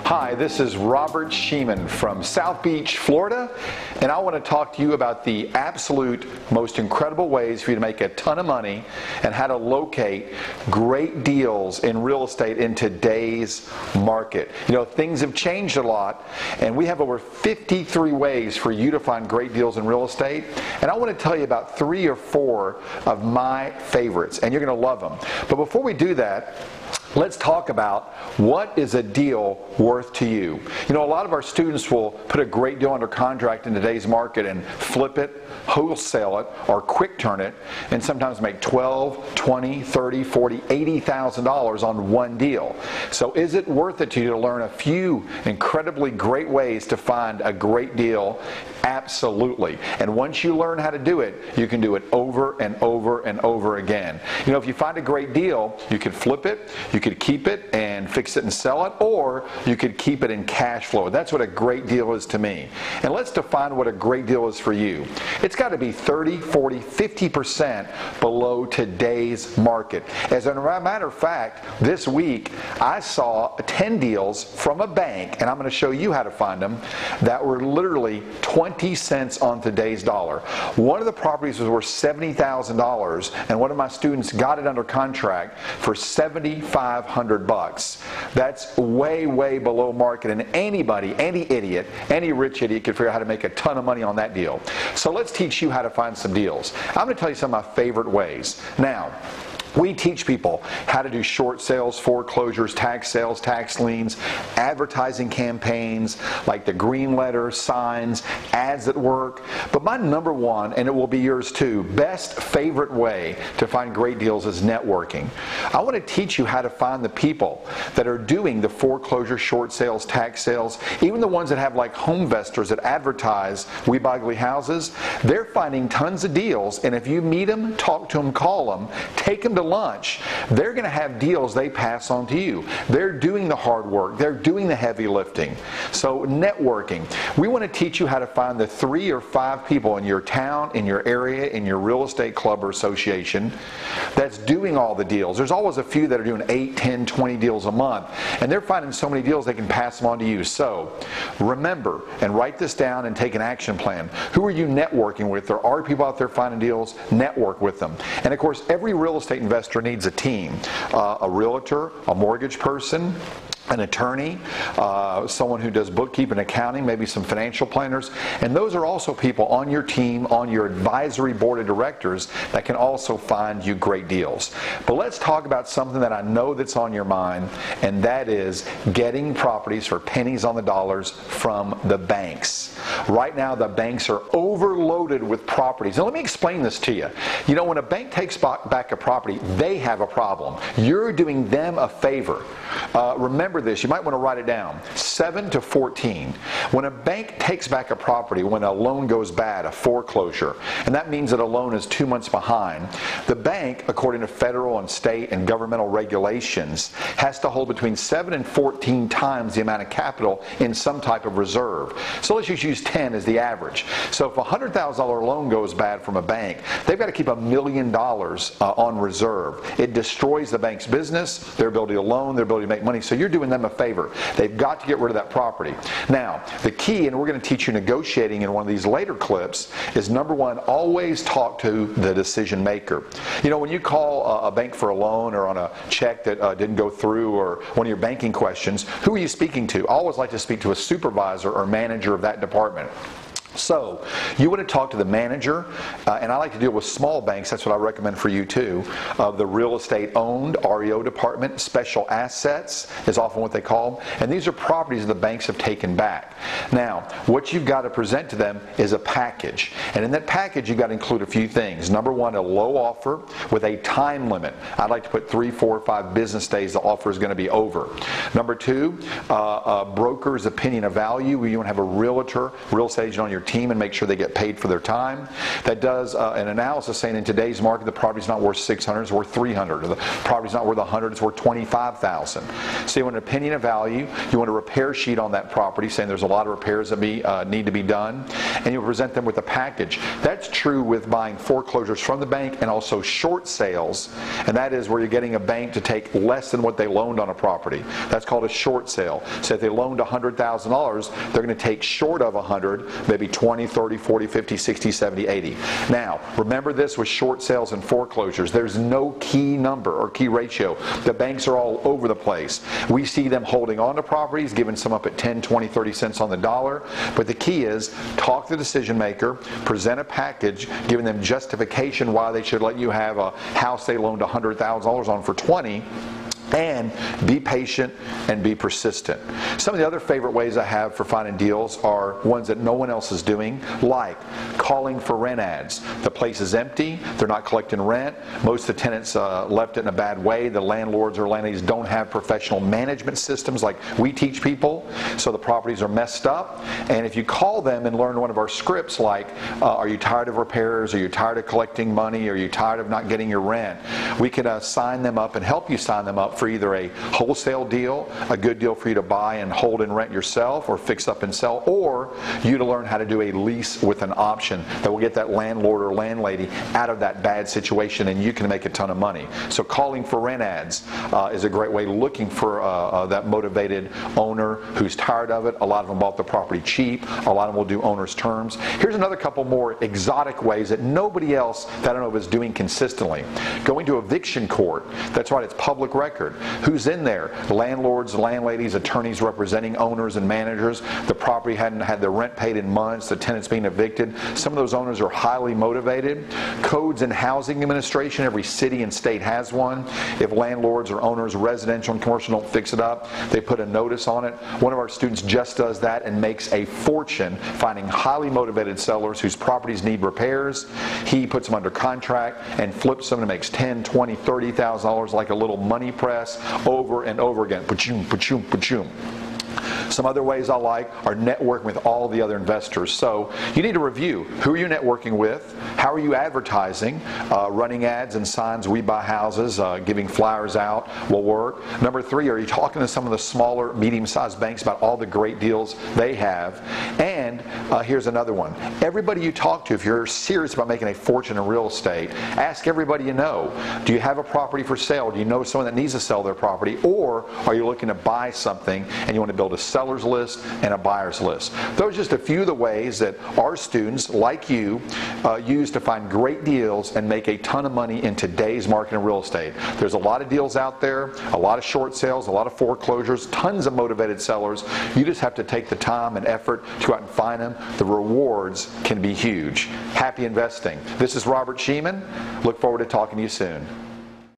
Hi, this is Robert Shemin from South Beach, Florida, and I want to talk to you about the absolute most incredible ways for you to make a ton of money and how to locate great deals in real estate in today's market. You know, things have changed a lot, and we have over 53 ways for you to find great deals in real estate, and I want to tell you about 3 or 4 of my favorites, and you're going to love them. But before we do that, let's talk about what is a deal worth to you. You know, a lot of our students will put a great deal under contract in today's market and flip it, wholesale it, or quick turn it, and sometimes make $12, $20, $30, $40, $80,000 on one deal. So is it worth it to you to learn a few incredibly great ways to find a great deal? Absolutely. And once you learn how to do it, you can do it over and over and over again. You know, if you find a great deal, you could flip it, you could keep it and fix it and sell it, or you could keep it in cash flow. That's what a great deal is to me. And let's define what a great deal is for you. It's got to be 30, 40, 50% below today's market. As a matter of fact, this week I saw 10 deals from a bank, and I'm going to show you how to find them, that were literally 20 cents on today's dollar. One of the properties was worth $70,000, and one of my students got it under contract for $7,500. That's way, way below market, and anybody, any idiot, any rich idiot could figure out how to make a ton of money on that deal. So let's teach you how to find some deals. I'm going to tell you some of my favorite ways. Now, we teach people how to do short sales, foreclosures, tax sales, tax liens, advertising campaigns like the green letter, signs, ads that work. But my number one, and it will be yours too, best favorite way to find great deals is networking. I want to teach you how to find the people that are doing the foreclosure, short sales, tax sales, even the ones that have like home investors that advertise We Buy Ugly Houses. They're finding tons of deals, and if you meet them, talk to them, call them, take them to lunch, they're going to have deals they pass on to you. They're doing the hard work. They're doing the heavy lifting. So networking. We want to teach you how to find the 3 or 5 people in your town, in your area, in your real estate club or association that's doing all the deals. There's always a few that are doing 8, 10, 20 deals a month, and they're finding so many deals they can pass them on to you. So remember and write this down and take an action plan. Who are you networking with? There are people out there finding deals. Network with them. And of course, every real estate investor needs a team, a realtor, a mortgage person, an attorney, someone who does bookkeeping, accounting, maybe some financial planners, and those are also people on your team, on your advisory board of directors that can also find you great deals. But let's talk about something that I know that's on your mind, and that is getting properties for pennies on the dollars from the banks. Right now the banks are overloaded with properties. Now let me explain this to you. You know, when a bank takes back a property, they have a problem. You're doing them a favor. Remember this, you might want to write it down, 7 to 14. When a bank takes back a property, when a loan goes bad, a foreclosure, and that means that a loan is 2 months behind, the bank, according to federal and state and governmental regulations, has to hold between 7 and 14 times the amount of capital in some type of reserve. So let's just use 10 as the average. So if a $100,000 loan goes bad from a bank, they've got to keep $1 million on reserve. It destroys the bank's business, their ability to loan, their ability to make money. So you're doing them a favor. They've got to get rid of that property. Now, the key, and we're going to teach you negotiating in one of these later clips, is number one, always talk to the decision maker. You know, when you call a bank for a loan or on a check that didn't go through, or one of your banking questions, who are you speaking to? I always like to speak to a supervisor or manager of that department. So you want to talk to the manager, and I like to deal with small banks, that's what I recommend for you too, of the real estate owned, REO department, special assets is often what they call them, and these are properties the banks have taken back. Now, what you've got to present to them is a package, and in that package you've got to include a few things. Number one, a low offer with a time limit. I'd like to put 3, 4, 5 business days the offer is going to be over. Number two, a broker's opinion of value. You want to have a realtor, real estate agent on your team and make sure they get paid for their time. That does an analysis saying in today's market the property's not worth $600, it's worth $300. Or the property's not worth $100, it's worth $25,000. So you want an opinion of value. You want a repair sheet on that property saying there's a lot of repairs that need to be done, and you present them with a package. That's true with buying foreclosures from the bank and also short sales, and that is where you're getting a bank to take less than what they loaned on a property. That's called a short sale. So if they loaned $100,000, they're going to take short of 100, maybe 20, 30, 40, 50, 60, 70, 80. Now, remember this with short sales and foreclosures. There's no key number or key ratio. The banks are all over the place. We see them holding on to properties, giving some up at 10, 20, 30 cents on the dollar. But the key is talk to the decision maker, present a package, giving them justification why they should let you have a house they loaned $100,000 on for 20. And be patient and be persistent. Some of the other favorite ways I have for finding deals are ones that no one else is doing, like calling for rent ads. The place is empty, they're not collecting rent, most of the tenants left it in a bad way, the landlords or landladies don't have professional management systems like we teach people, so the properties are messed up. And if you call them and learn one of our scripts like, are you tired of repairs, are you tired of collecting money, are you tired of not getting your rent, we can sign them up and help you sign them up for either a wholesale deal, a good deal for you to buy and hold and rent yourself or fix up and sell, or you to learn how to do a lease with an option that will get that landlord or landlady out of that bad situation and you can make a ton of money. So calling for rent ads is a great way, looking for that motivated owner who's tired of it. A lot of them bought the property cheap. A lot of them will do owner's terms. Here's another couple more exotic ways that nobody else that I know of is doing consistently. Going to eviction court. That's right, it's public record. Who's in there? Landlords, landladies, attorneys representing owners and managers. The property hadn't had the rent paid in months, the tenant's being evicted. Some of those owners are highly motivated. Codes and Housing Administration, every city and state has one. If landlords or owners, residential and commercial, don't fix it up, they put a notice on it. One of our students just does that and makes a fortune finding highly motivated sellers whose properties need repairs. He puts them under contract and flips them and makes $10,000, $20,000, $30,000 like a little money press over and over again. Pa-choom, pa-choom, pa-choom. Some other ways I like are networking with all the other investors. So you need to review who are you networking with, how are you advertising, running ads and signs, we buy houses, giving flyers out will work. Number 3, are you talking to some of the smaller, medium-sized banks about all the great deals they have? And here's another one. Everybody you talk to, if you're serious about making a fortune in real estate, ask everybody you know, do you have a property for sale? Do you know someone that needs to sell their property? Or are you looking to buy something and you want to build a seller's list and a buyer's list? Those are just a few of the ways that our students, like you, use to find great deals and make a ton of money in today's market in real estate. There's a lot of deals out there, a lot of short sales, a lot of foreclosures, tons of motivated sellers. You just have to take the time and effort to go out and find them. The rewards can be huge. Happy investing. This is Robert Shemin. Look forward to talking to you soon.